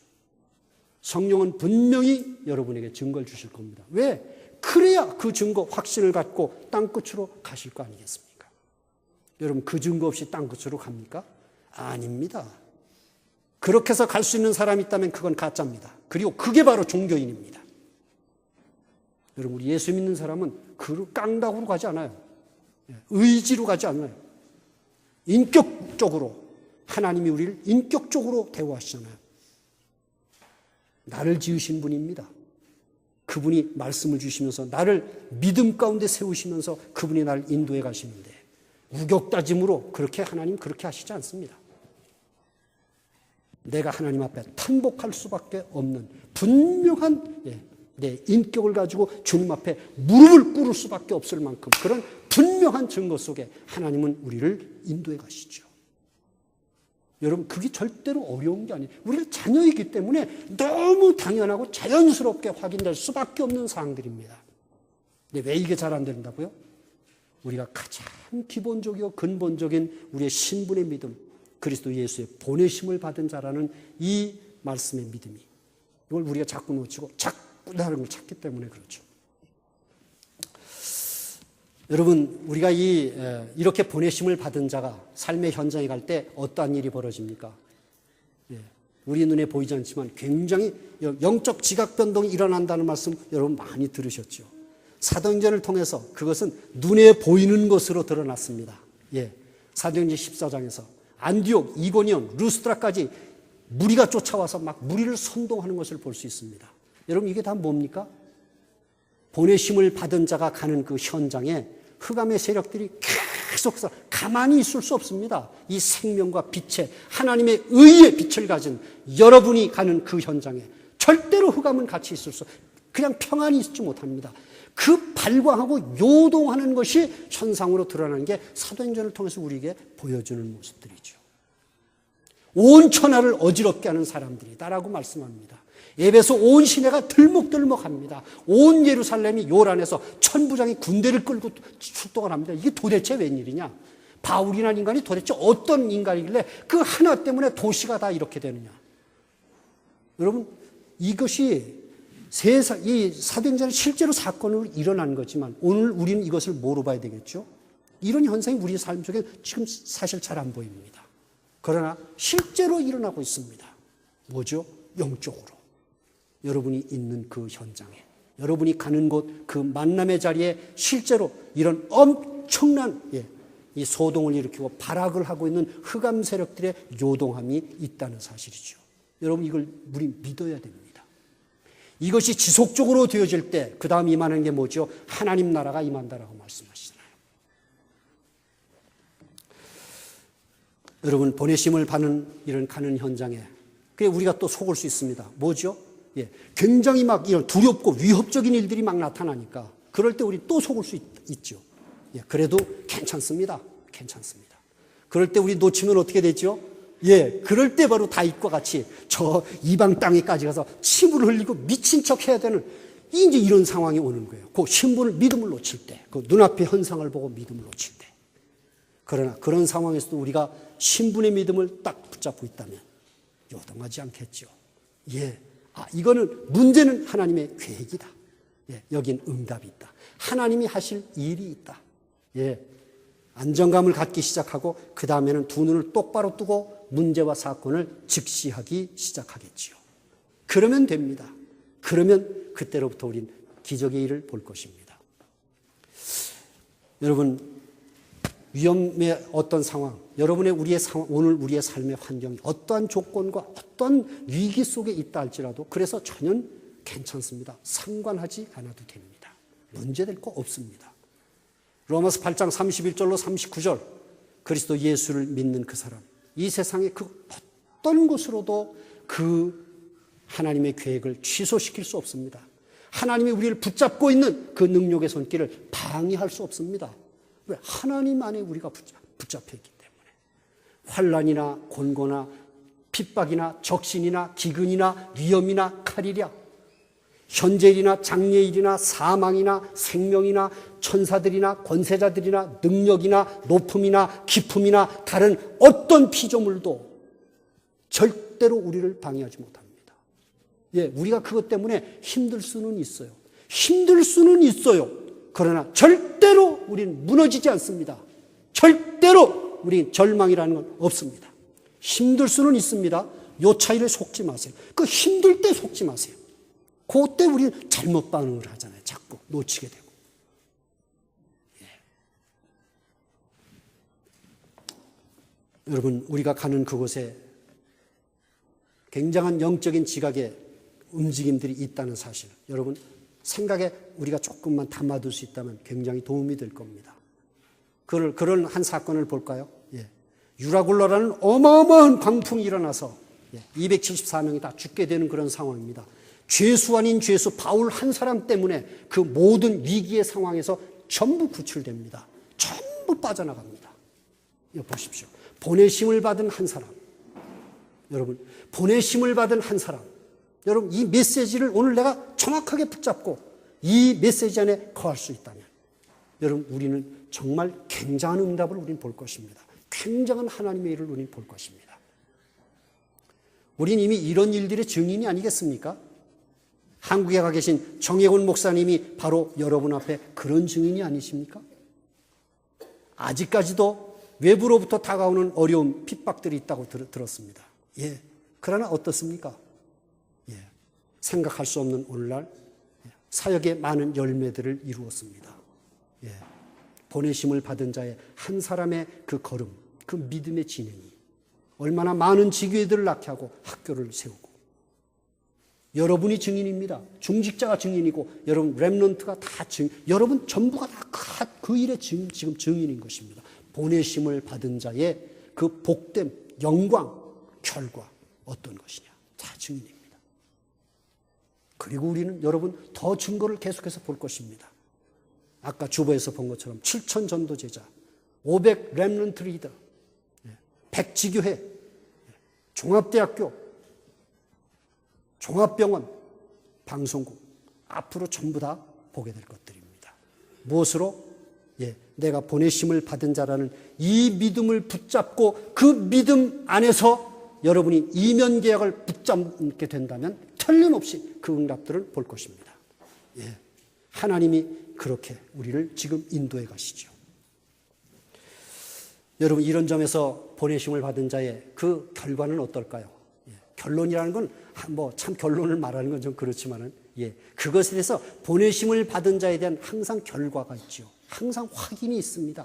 성령은 분명히 여러분에게 증거를 주실 겁니다. 왜? 그 그래야 그 증거 확신을 갖고 땅끝으로 가실 거 아니겠습니까? 여러분, 그 증거 없이 땅끝으로 갑니까? 아닙니다. 그렇게 해서 갈 수 있는 사람이 있다면 그건 가짜입니다. 그리고 그게 바로 종교인입니다. 여러분, 우리 예수 믿는 사람은 그 깡다구로 가지 않아요. 의지로 가지 않아요. 인격적으로, 하나님이 우리를 인격적으로 대우하시잖아요. 나를 지으신 분입니다. 그분이 말씀을 주시면서 나를 믿음 가운데 세우시면서 그분이 나를 인도해 가시는데, 우격다짐으로 그렇게 하나님 그렇게 하시지 않습니다. 내가 하나님 앞에 탄복할 수밖에 없는 분명한 내 인격을 가지고 주님 앞에 무릎을 꿇을 수밖에 없을 만큼 그런 분명한 증거 속에 하나님은 우리를 인도해 가시죠. 여러분, 그게 절대로 어려운 게 아니에요. 우리가 자녀이기 때문에 너무 당연하고 자연스럽게 확인될 수밖에 없는 사항들입니다. 근데 왜 이게 잘 안 된다고요? 우리가 가장 기본적이고 근본적인 우리의 신분의 믿음, 그리스도 예수의 보내심을 받은 자라는 이 말씀의 믿음이, 이걸 우리가 자꾸 놓치고 자꾸 다른 걸 찾기 때문에 그렇죠. 여러분, 우리가 이렇게 보내심을 받은 자가 삶의 현장에 갈 때 어떠한 일이 벌어집니까? 우리 눈에 보이지 않지만 굉장히 영적 지각 변동이 일어난다는 말씀 여러분 많이 들으셨죠. 사도행전을 통해서 그것은 눈에 보이는 것으로 드러났습니다. 사도행전 14장에서 안디옥, 이고니온, 루스드라까지 무리가 쫓아와서 막 무리를 선동하는 것을 볼 수 있습니다. 여러분, 이게 다 뭡니까? 보내심을 받은 자가 가는 그 현장에 흑암의 세력들이 계속 가만히 있을 수 없습니다. 이 생명과 빛의 하나님의 의의 빛을 가진 여러분이 가는 그 현장에 절대로 흑암은 같이 있을 수, 그냥 평안히 있지 못합니다. 그 발광하고 요동하는 것이 현상으로 드러나는 게 사도행전을 통해서 우리에게 보여주는 모습들이죠. 온 천하를 어지럽게 하는 사람들이다라고 말씀합니다. 에베소 온 시내가 들먹들먹합니다. 온 예루살렘이 요란해서 천부장이 군대를 끌고 출동을 합니다. 이게 도대체 웬일이냐? 바울이라는 인간이 도대체 어떤 인간이길래 그 하나 때문에 도시가 다 이렇게 되느냐? 여러분, 이것이 이 사도행전은 실제로 사건으로 일어난 거지만 오늘 우리는 이것을 뭐로 봐야 되겠죠? 이런 현상이 우리 삶 속에 지금 사실 잘 안 보입니다. 그러나 실제로 일어나고 있습니다. 뭐죠? 영적으로. 여러분이 있는 그 현장에, 여러분이 가는 곳, 그 만남의 자리에 실제로 이런 엄청난 이 소동을 일으키고 발악을 하고 있는 흑암 세력들의 요동함이 있다는 사실이죠. 여러분, 이걸 우리 믿어야 됩니다. 이것이 지속적으로 되어질 때 그 다음 임하는 게 뭐죠? 하나님 나라가 임한다라고 말씀하시잖아요. 여러분, 보내심을 받는 이런 가는 현장에 그게 우리가 또 속을 수 있습니다. 뭐죠? 굉장히 막 이런 두렵고 위협적인 일들이 막 나타나니까 그럴 때 우리 또 속을 수 있죠. 그래도 괜찮습니다. 괜찮습니다. 그럴 때 우리 놓치면 어떻게 되죠? 그럴 때 바로 다윗과 같이 저 이방 땅에까지 가서 침을 흘리고 미친 척 해야 되는 이제 이런 상황이 오는 거예요. 그 신분을, 믿음을 놓칠 때, 그 눈앞의 현상을 보고 믿음을 놓칠 때. 그러나 그런 상황에서도 우리가 신분의 믿음을 딱 붙잡고 있다면 요동하지 않겠죠. 이거는 문제는 하나님의 계획이다. 여긴 응답이 있다. 하나님이 하실 일이 있다. 안정감을 갖기 시작하고 그 다음에는 두 눈을 똑바로 뜨고 문제와 사건을 직시하기 시작하겠지요. 그러면 됩니다. 그러면 그때로부터 우린 기적의 일을 볼 것입니다. 여러분, 위험의 어떤 상황, 여러분의 우리의 상황, 오늘 우리의 삶의 환경이 어떠한 조건과 어떤 위기 속에 있다 할지라도 그래서 전혀 괜찮습니다. 상관하지 않아도 됩니다. 문제될 거 없습니다. 로마서 8장 31절로 39절, 그리스도 예수를 믿는 그 사람, 이 세상의 그 어떤 곳으로도 그 하나님의 계획을 취소시킬 수 없습니다. 하나님이 우리를 붙잡고 있는 그 능력의 손길을 방해할 수 없습니다. 왜? 하나님 안에 우리가 붙잡혀 있기 때문에. 환난이나 곤고나 핍박이나 적신이나 기근이나 위험이나 칼이랴, 현재일이나 장래일이나 사망이나 생명이나 천사들이나 권세자들이나 능력이나 높음이나 깊음이나 다른 어떤 피조물도 절대로 우리를 방해하지 못합니다. 우리가 그것 때문에 힘들 수는 있어요. 힘들 수는 있어요. 그러나 절대로 우리는 무너지지 않습니다. 절대로 우리 절망이라는 건 없습니다. 힘들 수는 있습니다. 요 차이를 속지 마세요. 그 힘들 때 속지 마세요. 그때 우리는 잘못 반응을 하잖아요. 자꾸 놓치게 되고. 여러분, 우리가 가는 그곳에 굉장한 영적인 지각의 움직임들이 있다는 사실, 여러분 생각에 우리가 조금만 담아둘 수 있다면 굉장히 도움이 될 겁니다. 그런 한 사건을 볼까요? 유라굴라라는 어마어마한 광풍이 일어나서 274명이 다 죽게 되는 그런 상황입니다. 죄수 아닌 죄수 바울 한 사람 때문에 그 모든 위기의 상황에서 전부 구출됩니다. 전부 빠져나갑니다. 이거 보십시오. 보내심을 받은 한 사람, 여러분, 보내심을 받은 한 사람, 여러분, 이 메시지를 오늘 내가 정확하게 붙잡고 이 메시지 안에 거할 수 있다면, 여러분, 우리는 정말 굉장한 응답을 우리는 볼 것입니다. 굉장한 하나님의 일을 우리는 볼 것입니다. 우리는 이미 이런 일들의 증인이 아니겠습니까? 한국에 가 계신 정혜곤 목사님이 바로 여러분 앞에 그런 증인이 아니십니까? 아직까지도 외부로부터 다가오는 어려움, 핍박들이 있다고 들었습니다. 그러나 어떻습니까? 생각할 수 없는 오늘날 사역의 많은 열매들을 이루었습니다. 보내심을 받은 자의 한 사람의 그 걸음, 그 믿음의 진행이 얼마나 많은 지교회들을 낳게 하고 학교를 세우고, 여러분이 증인입니다. 중직자가 증인이고 여러분 렘넌트가 다 여러분 전부가 다 그 일의 지금 증인인 것입니다. 보내심을 받은 자의 그 복됨, 영광, 결과 어떤 것이냐, 다 증인입니다. 그리고 우리는 여러분 더 증거를 계속해서 볼 것입니다. 아까 주보에서 본 것처럼 7,000 전도 제자, 500 렘넌트 리더, 100지교회, 종합대학교, 종합병원, 방송국, 앞으로 전부 다 보게 될 것들입니다. 무엇으로? 내가 보내심을 받은 자라는 이 믿음을 붙잡고 그 믿음 안에서 여러분이 이면 계약을 붙잡게 된다면 틀림없이 그 응답들을 볼 것입니다. 하나님이 그렇게 우리를 지금 인도해 가시죠. 여러분, 이런 점에서 보내심을 받은 자의 그 결과는 어떨까요? 결론이라는 건 참 결론을 말하는 건 좀 그렇지만은 그것에 대해서 보내심을 받은 자에 대한 항상 결과가 있죠. 항상 확인이 있습니다.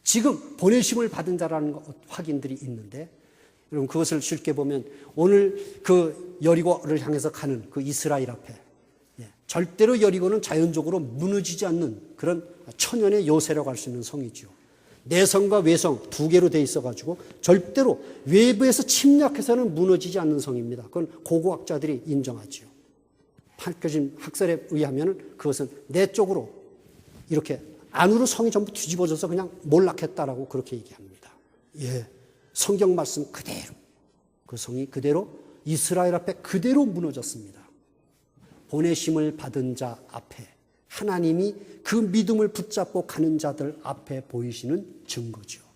지금 보내심을 받은 자라는 확인들이 있는데, 여러분 그것을 쉽게 보면 오늘 그 여리고를 향해서 가는 그 이스라엘 앞에 절대로 여리고는 자연적으로 무너지지 않는 그런 천연의 요새라고 할 수 있는 성이죠. 내성과 외성 두 개로 돼 있어가지고 절대로 외부에서 침략해서는 무너지지 않는 성입니다. 그건 고고학자들이 인정하죠. 밝혀진 학설에 의하면 그것은 내적으로 이렇게 안으로 성이 전부 뒤집어져서 그냥 몰락했다라고 그렇게 얘기합니다. 성경 말씀 그대로 그 성이 그대로 이스라엘 앞에 그대로 무너졌습니다. 보내심을 받은 자 앞에 하나님이 그 믿음을 붙잡고 가는 자들 앞에 보이시는 증거죠.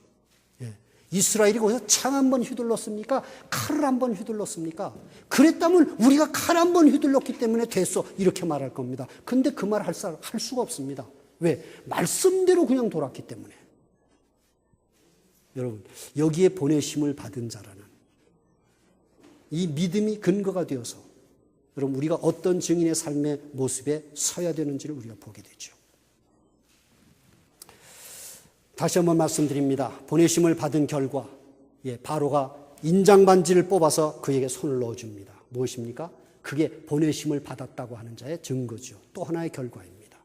이스라엘이 거기서 창 한 번 휘둘렀습니까? 칼을 한 번 휘둘렀습니까? 그랬다면 우리가 칼 한 번 휘둘렀기 때문에 됐어, 이렇게 말할 겁니다. 근데 그 말 할 수가 없습니다. 왜? 말씀대로 그냥 돌았기 때문에. 여러분, 여기에 보내심을 받은 자라는 이 믿음이 근거가 되어서 여러분 우리가 어떤 증인의 삶의 모습에 서야 되는지를 우리가 보게 되죠. 다시 한번 말씀드립니다. 보내심을 받은 결과 바로가 인장반지를 뽑아서 그에게 손을 넣어줍니다. 무엇입니까? 그게 보내심을 받았다고 하는 자의 증거죠. 또 하나의 결과입니다.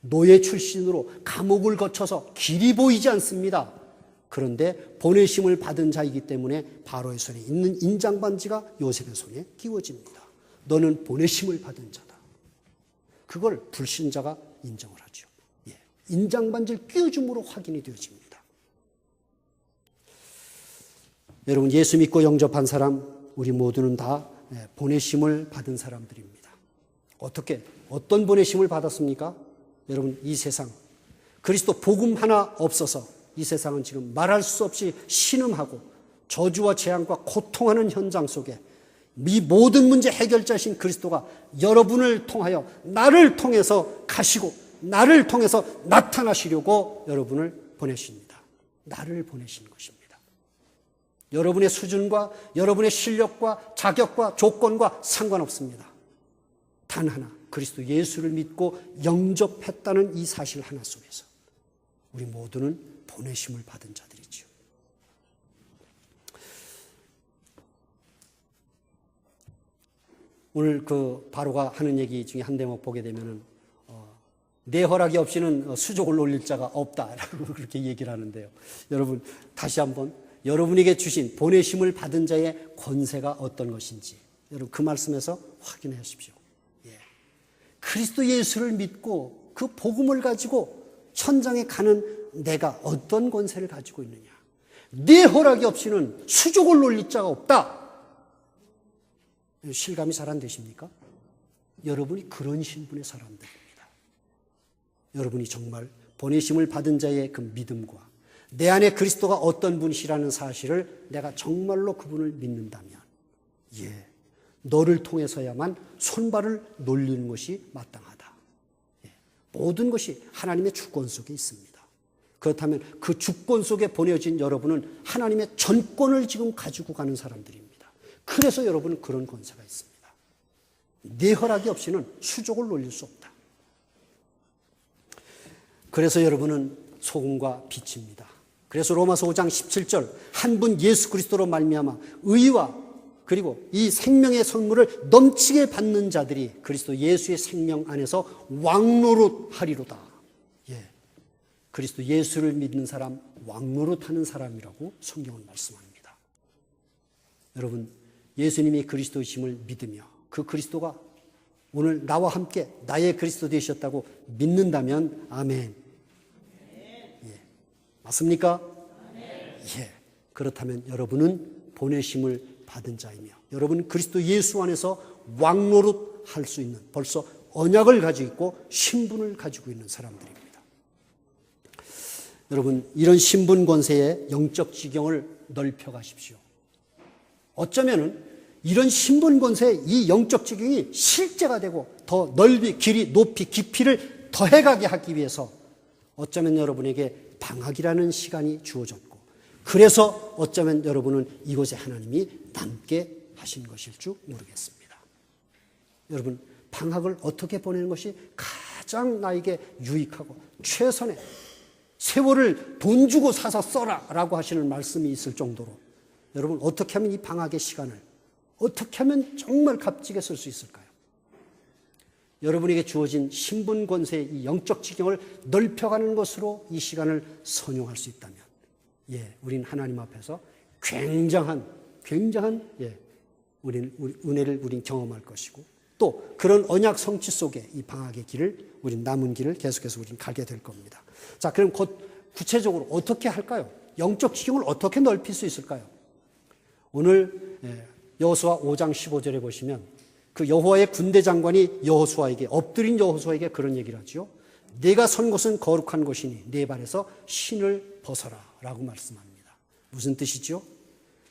노예 출신으로 감옥을 거쳐서 길이 보이지 않습니다. 그런데 보내심을 받은 자이기 때문에 바로의 손에 있는 인장반지가 요셉의 손에 끼워집니다. 너는 보내심을 받은 자다. 그걸 불신자가 인정을 하죠. 인장반지를 끼워줌으로 확인이 되어집니다. 여러분, 예수 믿고 영접한 사람, 우리 모두는 다 보내심을 받은 사람들입니다. 어떤 보내심을 받았습니까? 여러분, 이 세상 그리스도 복음 하나 없어서 이 세상은 지금 말할 수 없이 신음하고 저주와 재앙과 고통하는 현장 속에 이 모든 문제 해결자신 그리스도가 여러분을 통하여 나를 통해서 가시고 나를 통해서 나타나시려고 여러분을 보내십니다. 나를 보내신 것입니다. 여러분의 수준과 여러분의 실력과 자격과 조건과 상관없습니다. 단 하나, 그리스도 예수를 믿고 영접했다는 이 사실 하나 속에서 우리 모두는 보내심을 받은 자들이지요. 오늘 그 바로가 하는 얘기 중에 한 대목 보게 되면은 내 허락이 없이는 수족을 올릴 자가 없다라고 그렇게 얘기를 하는데요. 여러분 다시 한번 여러분에게 주신 보내심을 받은 자의 권세가 어떤 것인지 여러분 그 말씀에서 확인해 하십시오. 예. 그리스도 예수를 믿고 그 복음을 가지고 천장에 가는 내가 어떤 권세를 가지고 있느냐. 내 허락이 없이는 수족을 올릴 자가 없다. 실감이 잘 안 되십니까? 여러분이 그런 신분의 사람들입니다. 여러분이 정말 보내심을 받은 자의 그 믿음과 내 안에 그리스도가 어떤 분이시라는 사실을 내가 정말로 그분을 믿는다면 예, 너를 통해서야만 손발을 놀리는 것이 마땅하다. 예, 모든 것이 하나님의 주권 속에 있습니다. 그렇다면 그 주권 속에 보내진 여러분은 하나님의 전권을 지금 가지고 가는 사람들입니다. 그래서 여러분은 그런 권세가 있습니다. 내 허락이 없이는 수족을 놀릴 수 없다. 그래서 여러분은 소금과 빛입니다. 그래서 로마서 5장 17절 한 분 예수 그리스도로 말미암아 의와 그리고 이 생명의 선물을 넘치게 받는 자들이 그리스도 예수의 생명 안에서 왕노릇하리로다. 예, 그리스도 예수를 믿는 사람 왕노릇하는 사람이라고 성경은 말씀합니다. 여러분 예수님이 그리스도이심을 믿으며 그 그리스도가 오늘 나와 함께 나의 그리스도 되셨다고 믿는다면 아멘. 예. 맞습니까? 예. 그렇다면 여러분은 보내심을 받은 자이며 여러분은 그리스도 예수 안에서 왕노릇 할 수 있는 벌써 언약을 가지고 있고 신분을 가지고 있는 사람들입니다. 여러분 이런 신분 권세의 영적 지경을 넓혀가십시오. 어쩌면은 이런 신분 권세의 이 영적 지경이 실제가 되고 더 넓이, 길이, 높이, 깊이를 더해가게 하기 위해서 어쩌면 여러분에게 방학이라는 시간이 주어졌고 그래서 어쩌면 여러분은 이곳에 하나님이 남게 하신 것일 줄 모르겠습니다. 여러분 방학을 어떻게 보내는 것이 가장 나에게 유익하고 최선의 세월을 돈 주고 사서 써라 라고 하시는 말씀이 있을 정도로 여러분 어떻게 하면 이 방학의 시간을 어떻게 하면 정말 값지게 쓸 수 있을까요? 여러분에게 주어진 신분 권세의 이 영적 지경을 넓혀가는 것으로 이 시간을 선용할 수 있다면 예, 우린 하나님 앞에서 굉장한 예, 우리 은혜를 우린 경험할 것이고 또 그런 언약 성취 속에 이 방학의 길을 우린 남은 길을 계속해서 우린 가게 될 겁니다. 자, 그럼 구체적으로 어떻게 할까요? 영적 지경을 어떻게 넓힐 수 있을까요? 오늘 여호수아 5장 15절에 보시면 그 여호와의 군대 장관이 여호수아에게 엎드린 여호수아에게 그런 얘기를 하죠. 내가 선 곳은 거룩한 곳이니 내 발에서 신을 벗어라 라고 말씀합니다. 무슨 뜻이죠?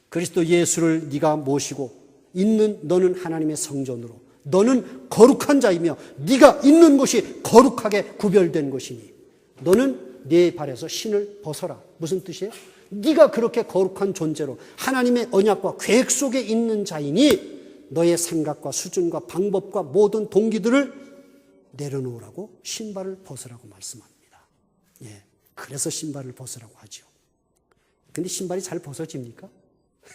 그리스도 예수를 네가 모시고 있는 너는 하나님의 성전으로 너는 거룩한 자이며 네가 있는 곳이 거룩하게 구별된 곳이니 너는 내 발에서 신을 벗어라. 무슨 뜻이에요? 네가 그렇게 거룩한 존재로 하나님의 언약과 계획 속에 있는 자이니 너의 생각과 수준과 방법과 모든 동기들을 내려놓으라고 신발을 벗으라고 말씀합니다. 예, 그래서 신발을 벗으라고 하죠. 근데 신발이 잘 벗어집니까?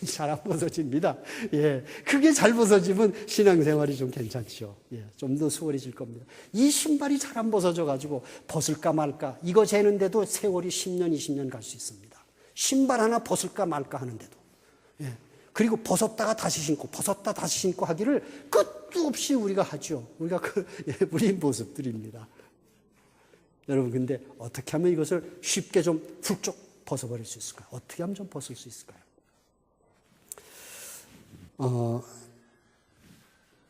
잘 안 벗어집니다. 예, 그게 잘 벗어지면 신앙생활이 좀 괜찮죠. 예, 좀 더 수월해질 겁니다. 이 신발이 잘 안 벗어져 가지고 벗을까 말까 이거 재는데도 세월이 10년, 20년 갈 수 있습니다. 신발 하나 벗을까 말까 하는데도. 예. 그리고 벗었다가 다시 신고 벗었다 다시 신고 하기를 끝도 없이 우리가 하죠. 우리가 우리 모습들입니다. 여러분 근데 어떻게 하면 이것을 쉽게 좀 훌쩍 벗어버릴 수 있을까요? 어떻게 하면 좀 벗을 수 있을까요?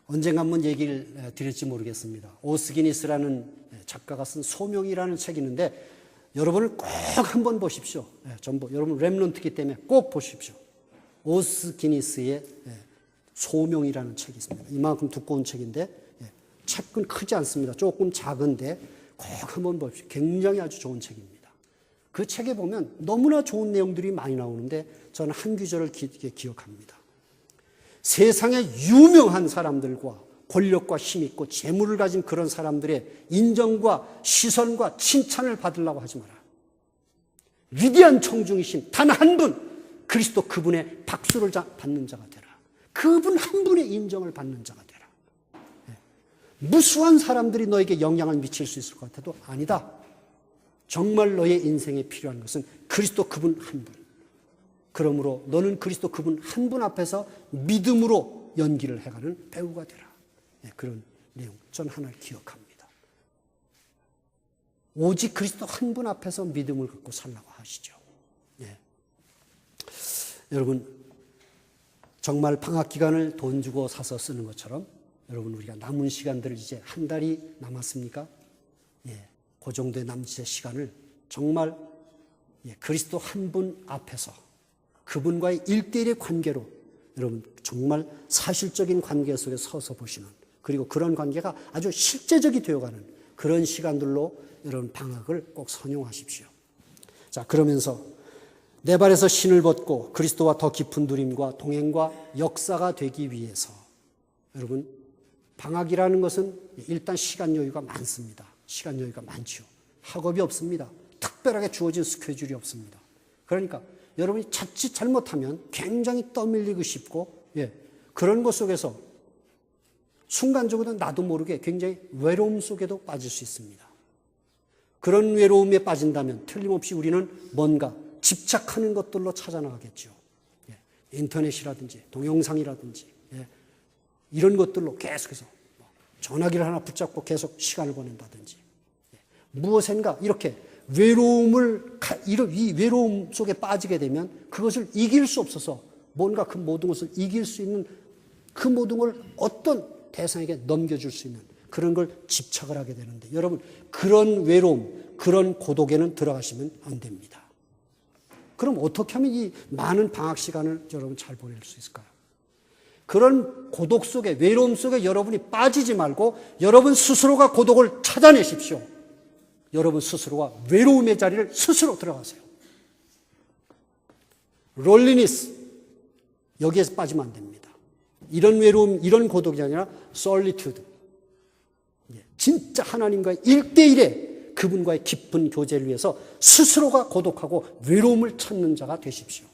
언젠가 한번 얘기를 드릴지 모르겠습니다. 오스기니스라는 작가가 쓴 소명이라는 책이 있는데 여러분을 꼭 한번 보십시오. 전부 여러분 렘넌트이기 때문에 꼭 보십시오. 오스기니스의 소명이라는 책이 있습니다. 이만큼 두꺼운 책인데 책은 크지 않습니다. 조금 작은데 꼭 한번 보십시오. 굉장히 아주 좋은 책입니다. 그 책에 보면 너무나 좋은 내용들이 많이 나오는데 저는 한 구절을 기억합니다. 세상에 유명한 사람들과 권력과 힘 있고 재물을 가진 그런 사람들의 인정과 시선과 칭찬을 받으려고 하지 마라. 위대한 청중이신 단 한 분, 그리스도 그분의 박수를 받는 자가 되라. 그분 한 분의 인정을 받는 자가 되라. 무수한 사람들이 너에게 영향을 미칠 수 있을 것 같아도 아니다. 정말 너의 인생에 필요한 것은 그리스도 그분 한 분. 그러므로 너는 그리스도 그분 한 분 앞에서 믿음으로 연기를 해가는 배우가 되라. 그런 내용 전 하나를 기억합니다. 오직 그리스도 한 분 앞에서 믿음을 갖고 살라고 하시죠. 여러분, 정말 방학 기간을 돈 주고 사서 쓰는 것처럼 여러분, 우리가 남은 시간들을 이제 한 달이 남았습니까? 그 정도의 남짓의 시간을 정말 그리스도 한 분 앞에서 그분과의 1대1의 관계로 여러분 정말 사실적인 관계 속에 서서 보시는, 그리고 그런 관계가 아주 실제적이 되어가는 그런 시간들로 여러분 방학을 꼭 선용하십시오. 자, 그러면서 내 발에서 신을 벗고 그리스도와 더 깊은 누림과 동행과 역사가 되기 위해서 여러분 방학이라는 것은 일단 시간 여유가 많습니다. 시간 여유가 많죠. 학업이 없습니다. 특별하게 주어진 스케줄이 없습니다. 그러니까 여러분이 자칫 잘못하면 굉장히 떠밀리고 싶고 그런 것 속에서 순간적으로 나도 모르게 굉장히 외로움 속에도 빠질 수 있습니다. 그런 외로움에 빠진다면 틀림없이 우리는 뭔가 집착하는 것들로 찾아나가겠죠. 인터넷이라든지 동영상이라든지 이런 것들로 계속해서 전화기를 하나 붙잡고 계속 시간을 보낸다든지 무엇인가 이렇게 이 외로움 속에 빠지게 되면 그것을 이길 수 없어서 뭔가 그 모든 것을 이길 수 있는 그 모든 걸 어떤 대상에게 넘겨줄 수 있는 그런 걸 집착을 하게 되는데 여러분 그런 외로움, 그런 고독에는 들어가시면 안 됩니다. 그럼 어떻게 하면 이 많은 방학 시간을 여러분 잘 보낼 수 있을까요? 그런 고독 속에, 외로움 속에 여러분이 빠지지 말고 여러분 스스로가 고독을 찾아내십시오. 여러분 스스로가 외로움의 자리를 스스로 들어가세요. 롤리니스, 여기에서 빠지면 안 됩니다. 이런 외로움, 이런 고독이 아니라 솔리튜드, 진짜 하나님과의 1대1의 그분과의 깊은 교제를 위해서 스스로가 고독하고 외로움을 찾는 자가 되십시오.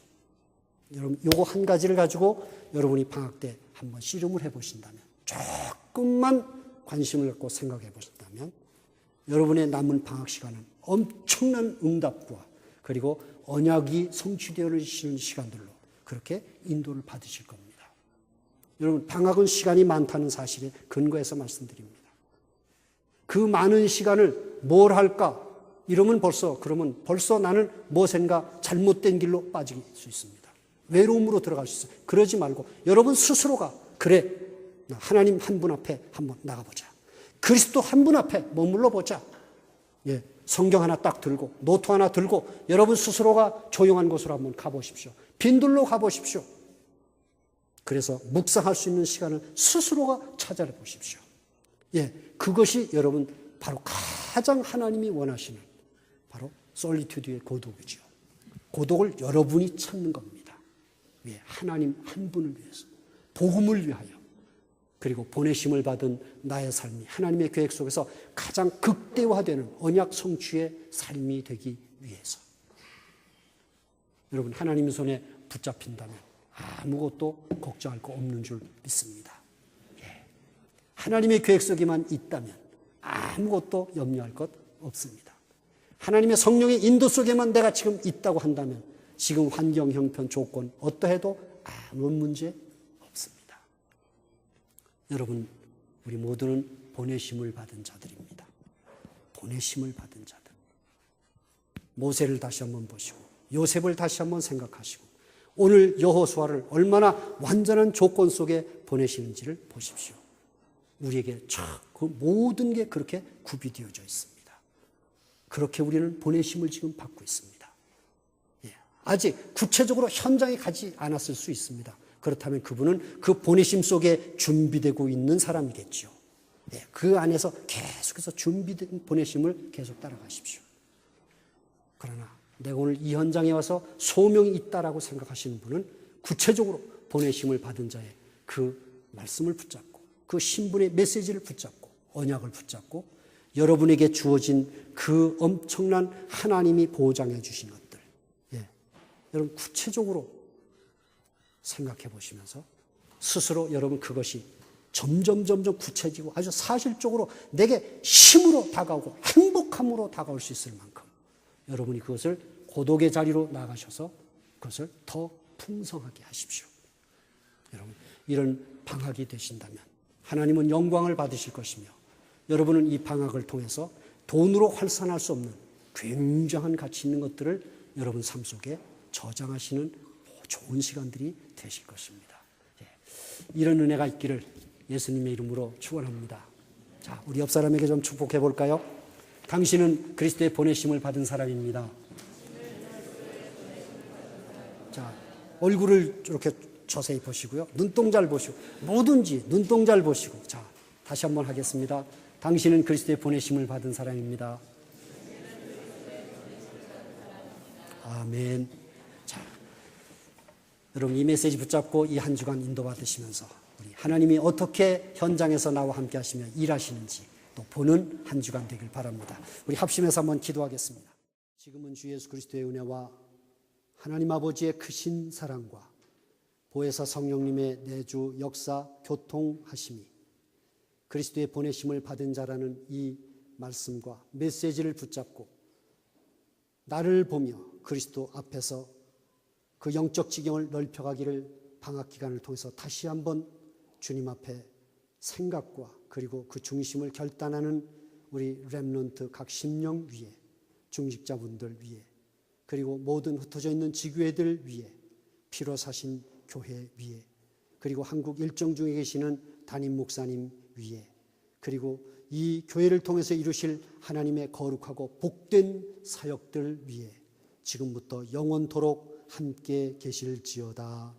여러분 요거 한 가지를 가지고 여러분이 방학 때 한번 씨름을 해보신다면, 조금만 관심을 갖고 생각해 보신다면 여러분의 남은 방학 시간은 엄청난 응답과 그리고 언약이 성취되어지는 시간들로 그렇게 인도를 받으실 겁니다. 여러분 방학은 시간이 많다는 사실에 근거해서 말씀드립니다. 그 많은 시간을 뭘 할까? 그러면 벌써 나는 무엇인가 잘못된 길로 빠질 수 있습니다. 외로움으로 들어갈 수 있어요. 그러지 말고 여러분 스스로가 그래 하나님 한 분 앞에 한번 나가보자. 그리스도 한 분 앞에 머물러 보자. 성경 하나 딱 들고 노트 하나 들고 여러분 스스로가 조용한 곳으로 한번 가보십시오. 빈들로 가보십시오. 그래서 묵상할 수 있는 시간을 스스로가 찾아내 보십시오. 그것이 여러분 바로 가장 하나님이 원하시는 바로 솔리튜드의 고독이죠. 고독을 여러분이 찾는 겁니다. 하나님 한 분을 위해서, 복음을 위하여, 그리고 보내심을 받은 나의 삶이 하나님의 계획 속에서 가장 극대화되는 언약 성취의 삶이 되기 위해서. 여러분 하나님 손에 붙잡힌다면 아무것도 걱정할 거 없는 줄 믿습니다. 하나님의 계획 속에만 있다면 아무것도 염려할 것 없습니다. 하나님의 성령의 인도 속에만 내가 지금 있다고 한다면 지금 환경, 형편, 조건 어떠해도 아무런 문제 없습니다. 여러분 우리 모두는 보내심을 받은 자들입니다. 보내심을 받은 자들. 모세를 다시 한번 보시고 요셉을 다시 한번 생각하시고 오늘 여호수아를 얼마나 완전한 조건 속에 보내시는지를 보십시오. 우리에게 그 모든 게 그렇게 구비되어져 있습니다. 그렇게 우리는 보내심을 지금 받고 있습니다. 아직 구체적으로 현장에 가지 않았을 수 있습니다. 그렇다면 그분은 그 보내심 속에 준비되고 있는 사람이겠죠. 예, 그 안에서 계속해서 준비된 보내심을 계속 따라가십시오. 그러나 내가 오늘 이 현장에 와서 소명이 있다라고 생각하시는 분은 구체적으로 보내심을 받은 자의 그 말씀을 붙잡고 그 신분의 메시지를 붙잡고 언약을 붙잡고 여러분에게 주어진 그 엄청난 하나님이 보장해 주신 것들, 예, 여러분 구체적으로 생각해 보시면서 스스로 여러분 그것이 점점 구체지고 아주 사실적으로 내게 힘으로 다가오고 행복함으로 다가올 수 있을 만큼 여러분이 그것을 고독의 자리로 나가셔서 그것을 더 풍성하게 하십시오. 여러분 이런 방학이 되신다면 하나님은 영광을 받으실 것이며 여러분은 이 방학을 통해서 돈으로 환산할 수 없는 굉장한 가치 있는 것들을 여러분 삶 속에 저장하시는 좋은 시간들이 되실 것입니다. 예, 이런 은혜가 있기를 예수님의 이름으로 축원합니다. 자, 우리 옆 사람에게 좀 축복해 볼까요? 당신은 그리스도의 보내심을 받은 사람입니다. 자, 얼굴을 이렇게 자세히 보시고요. 눈동자를 보시고 뭐든지 눈동자를 보시고 자, 다시 한번 하겠습니다. 당신은 그리스도의 보내심을 받은 사람입니다. 아멘. 자, 여러분 이 메시지 붙잡고 이 한 주간 인도받으시면서 우리 하나님이 어떻게 현장에서 나와 함께 하시며 일하시는지 또 보는 한 주간 되길 바랍니다. 우리 합심해서 한번 기도하겠습니다. 지금은 주 예수 그리스도의 은혜와 하나님 아버지의 크신 사랑과 보혜사 성령님의 내주 역사 교통하심이 그리스도의 보내심을 받은 자라는 이 말씀과 메시지를 붙잡고 나를 보며 그리스도 앞에서 그 영적 지경을 넓혀가기를 방학 기간을 통해서 다시 한번 주님 앞에 생각과 그리고 그 중심을 결단하는 우리 렘넌트 각 심령 위에 중직자분들 위에 그리고 모든 흩어져 있는 지교회들 위에 피로 사신 교회 위에 그리고 한국 일정 중에 계시는 담임 목사님 위에 그리고 이 교회를 통해서 이루실 하나님의 거룩하고 복된 사역들 위에 지금부터 영원토록 함께 계실지어다.